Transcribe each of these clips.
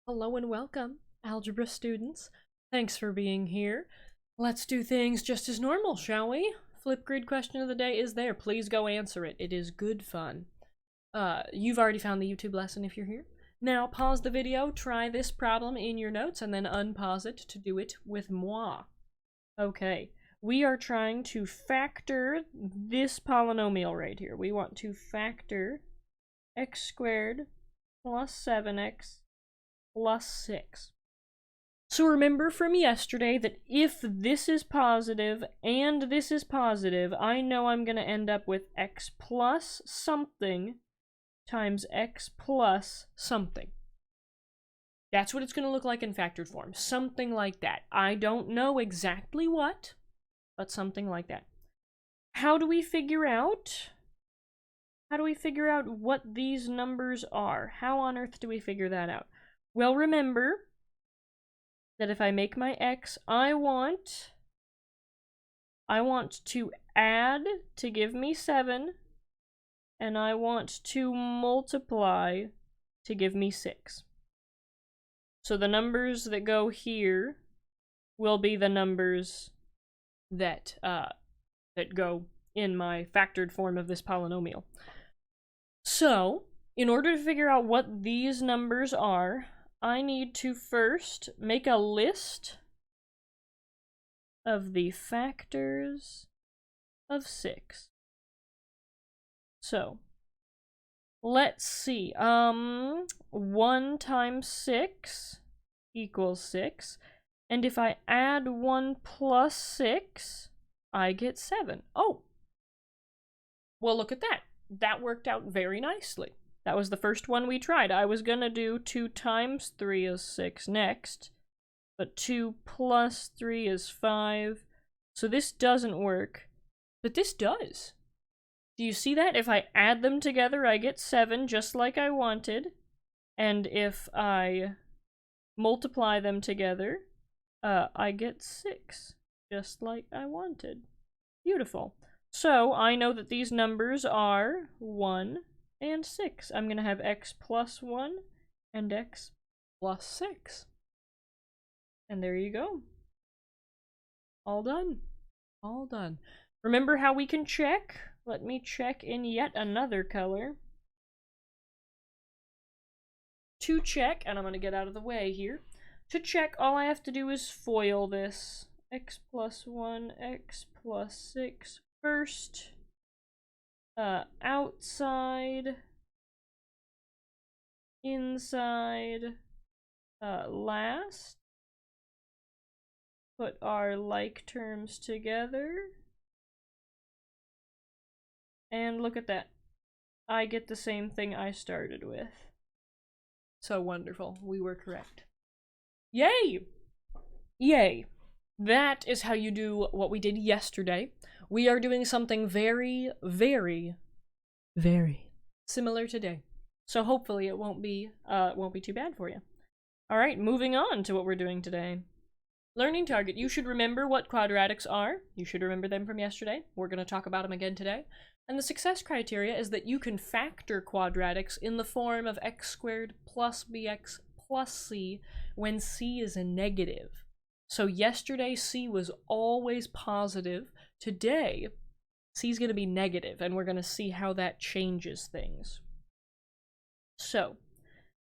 Hello and welcome, algebra students. Thanks for being here. Let's do things just as normal, shall we? Flipgrid question of the day is there. Please go answer it. It is good fun. You've already found the YouTube lesson if you're here. Now pause the video, try this problem in your notes, and then unpause it to do it with moi. Okay, we are trying to factor this polynomial right here. We want to factor x squared plus 7x plus 6. So remember from yesterday that if this is positive and this is positive, I know I'm going to end up with x plus something times x plus something. That's what it's going to look like in factored form. Something like that. I don't know exactly what, but something like that. How do we figure out what these numbers are? How on earth do we figure that out? Well, remember that if I make my x, I want to add to give me 7, and I want to multiply to give me 6. So the numbers that go here will be the numbers that go in my factored form of this polynomial. So, in order to figure out what these numbers are, I need to first make a list of the factors of 6. So, let's see. 1 times 6 equals 6. And if I add 1 plus 6, I get 7. Oh! Well, look at that. That worked out very nicely. That was the first one we tried. I was gonna do 2 times 3 is 6 next, but 2 plus 3 is 5. So this doesn't work, but this does. Do you see that? If I add them together, I get 7, just like I wanted. And if I multiply them together, I get 6, just like I wanted. Beautiful. So I know that these numbers are 1 and 6. I'm going to have x plus 1 and x plus 6. And there you go. All done. All done. Remember how we can check? Let me check in yet another color. To check, and I'm going to get out of the way here. To check, all I have to do is FOIL this. X plus 1, x plus 6 first. Outside, inside, last. Put our like terms together. And look at that. I get the same thing I started with. So wonderful. We were correct. Yay! Yay. That is how you do what we did yesterday. We are doing something very, very, very similar today. So hopefully it won't be too bad for you. All right, moving on to what we're doing today. Learning target. You should remember what quadratics are. You should remember them from yesterday. We're going to talk about them again today. And the success criteria is that you can factor quadratics in the form of x squared plus bx plus c when c is a negative. So yesterday c was always positive. Today c is going to be negative, and we're going to see how that changes things. So,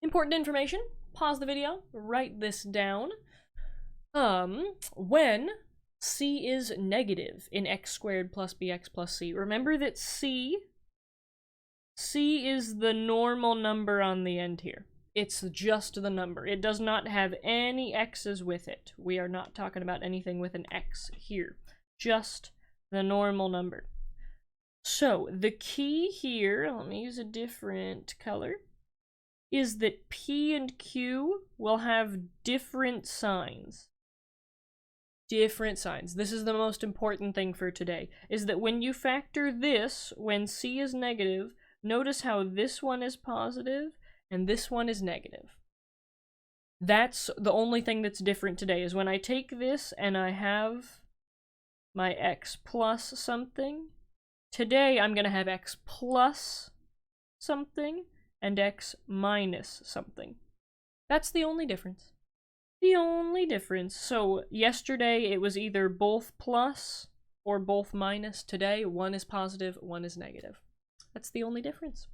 important information. Pause the video, write this down. When c is negative in x squared plus bx plus c, remember that c is the normal number on the end here. It's just the number. It does not have any x's with it. We are not talking about anything with an x here. Just the normal number. So, the key here, let me use a different color, is that p and q will have different signs. Different signs. This is the most important thing for today, is that when you factor this, when c is negative, notice how this one is positive and this one is negative. That's the only thing that's different today, is when I take this and I have my x plus something, today I'm going to have x plus something and x minus something. That's the only difference. The only difference. So yesterday it was either both plus or both minus. Today, one is positive, one is negative. That's the only difference.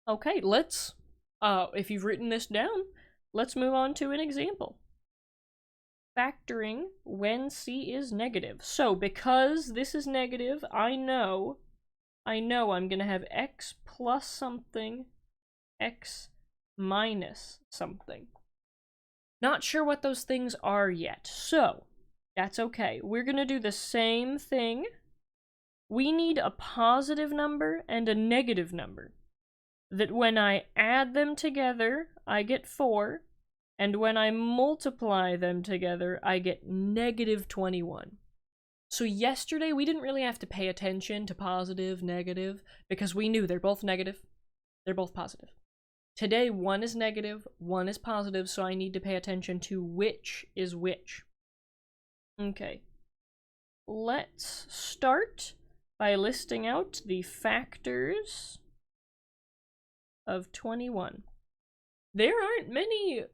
Okay, let's, if you've written this down, let's move on to an example. Factoring when c is negative. So because this is negative, I know I'm going to have x plus something, x minus something. Not sure what those things are yet, so that's okay. We're going to do the same thing. We need a positive number and a negative number. That when I add them together, I get 4, and when I multiply them together, I get negative 21. So yesterday, we didn't really have to pay attention to positive, negative, because we knew they're both negative, they're both positive. Today, one is negative, one is positive, so I need to pay attention to which is which. Okay. Let's start by listing out the factors of 21. There aren't many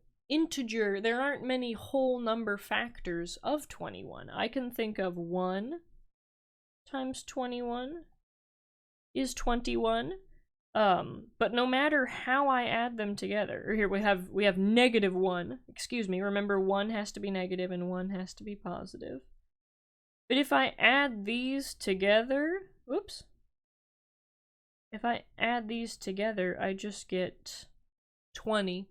whole number factors of 21. I can think of 1 times 21 is 21. But no matter how I add them together, or here we have negative 1. Excuse me, remember 1 has to be negative and 1 has to be positive. But if I add these together, oops. If I add these together, I just get 20.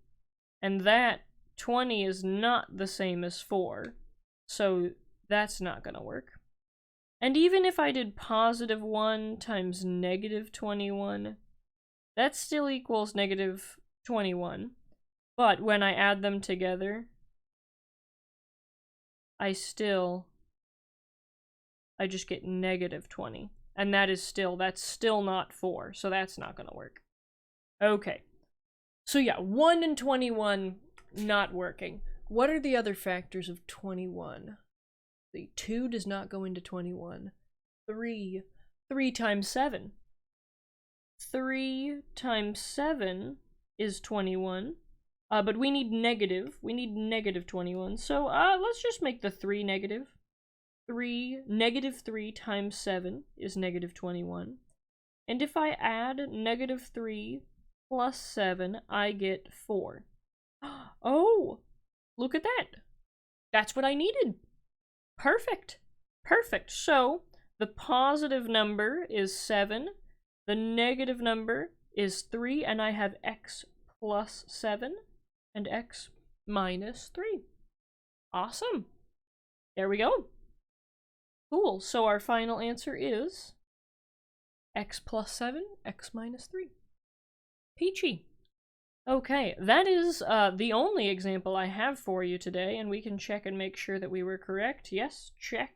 And that 20 is not the same as 4. So that's not gonna work. And even if I did positive 1 times negative 21, that still equals negative 21. But when I add them together, I just get negative 20. And that's still not 4, so that's not gonna work. Okay. So yeah, 1 and 21 not working. What are the other factors of 21? The 2 does not go into 21. 3 times 7. 3 times 7 is 21. But we need negative. We need negative 21. So let's just make the 3 negative. Negative 3 times 7 is negative 21. And if I add negative 3 plus 7, I get 4. Oh, look at that. That's what I needed. Perfect. Perfect. So the positive number is 7. The negative number is 3, and I have x plus 7 and x minus 3. Awesome. There we go. Cool. So our final answer is x plus 7, x minus 3. Peachy. Okay, that is the only example I have for you today, and we can check and make sure that we were correct. Yes, check.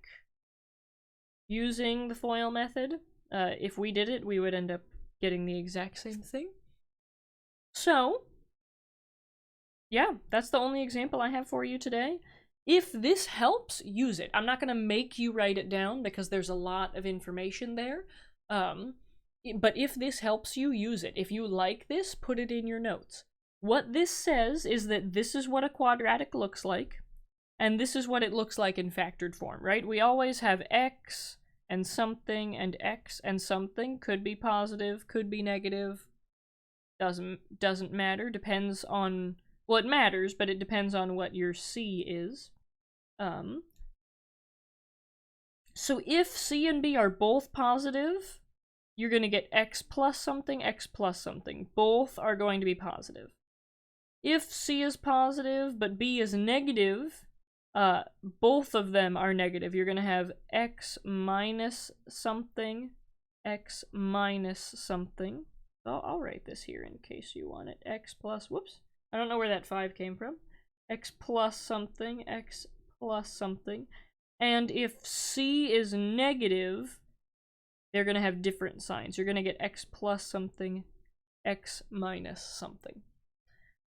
Using the FOIL method. If we did it, we would end up getting the exact same thing. So, yeah, that's the only example I have for you today. If this helps, use it. I'm not going to make you write it down because there's a lot of information there. But if this helps you, use it. If you like this, put it in your notes. What this says is that this is what a quadratic looks like, and this is what it looks like in factored form, right? We always have x and something and x and something. Could be positive, could be negative. Doesn't matter. Depends on, well, it matters, but it depends on what your c is. So if c and b are both positive, you're going to get x plus something, x plus something. Both are going to be positive. If c is positive, but b is negative, both of them are negative. You're going to have x minus something, x minus something. I'll write this here in case you want it. X plus, whoops, I don't know where that 5 came from. X plus something, x plus something. And if c is negative, they're going to have different signs. You're going to get x plus something, x minus something.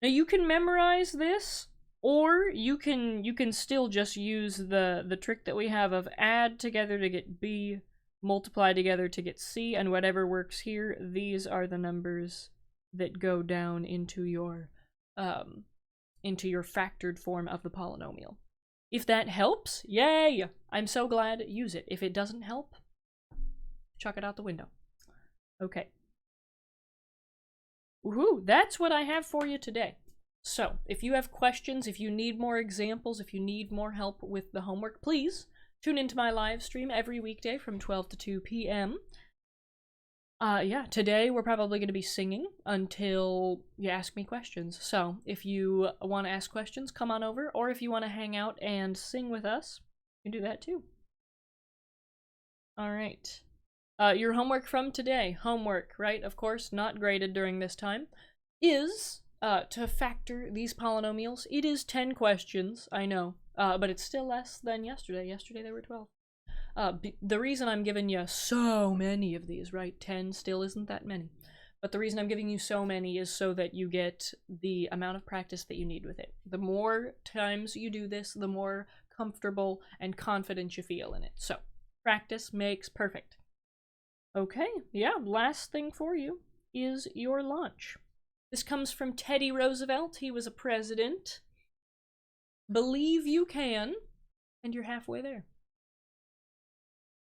Now you can memorize this, or you can still just use the trick that we have of add together to get b, multiply together to get c, and whatever works here, these are the numbers that go down into your into your factored form of the polynomial. If that helps, yay! I'm so glad, use it. If it doesn't help, chuck it out the window. Okay. Woohoo, that's what I have for you today. So, if you have questions, if you need more examples, if you need more help with the homework, please tune into my live stream every weekday from 12 to 2 p.m. Yeah, today we're probably going to be singing until you ask me questions. So, if you want to ask questions, come on over. Or if you want to hang out and sing with us, you can do that too. Alright. Your homework from today, right, of course, not graded during this time, is to factor these polynomials. It is 10 questions, I know, but it's still less than yesterday. Yesterday there were 12. The reason I'm giving you so many of these, right, 10 still isn't that many, but the reason I'm giving you so many is so that you get the amount of practice that you need with it. The more times you do this, the more comfortable and confident you feel in it. So, practice makes perfect. Okay, yeah, last thing for you is your lunch. This comes from Teddy Roosevelt. He was a president. Believe you can, and you're halfway there.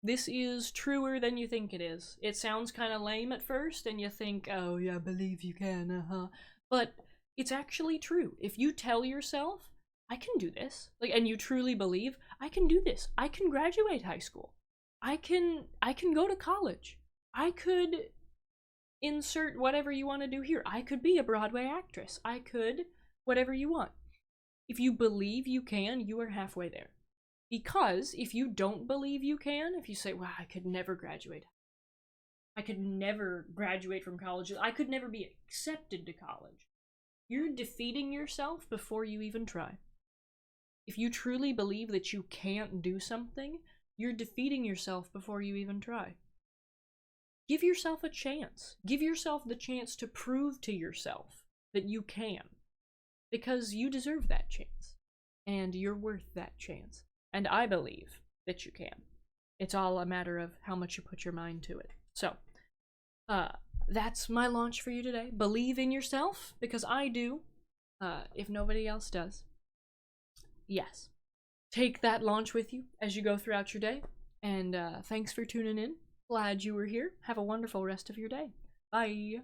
This is truer than you think it is. It sounds kind of lame at first, and you think, oh yeah, believe you can, But it's actually true. If you tell yourself, I can do this, and you truly believe, I can do this. I can graduate high school. I can go to college. I could insert whatever you want to do here. I could be a Broadway actress. I could whatever you want. If you believe you can, you are halfway there. Because if you don't believe you can, if you say, well, I could never graduate. I could never graduate from college. I could never be accepted to college. You're defeating yourself before you even try. If you truly believe that you can't do something, you're defeating yourself before you even try. Give yourself a chance. Give yourself the chance to prove to yourself that you can. Because you deserve that chance. And you're worth that chance. And I believe that you can. It's all a matter of how much you put your mind to it. So, that's my launch for you today. Believe in yourself, because I do, if nobody else does. Yes. Take that launch with you as you go throughout your day. And thanks for tuning in. Glad you were here. Have a wonderful rest of your day. Bye.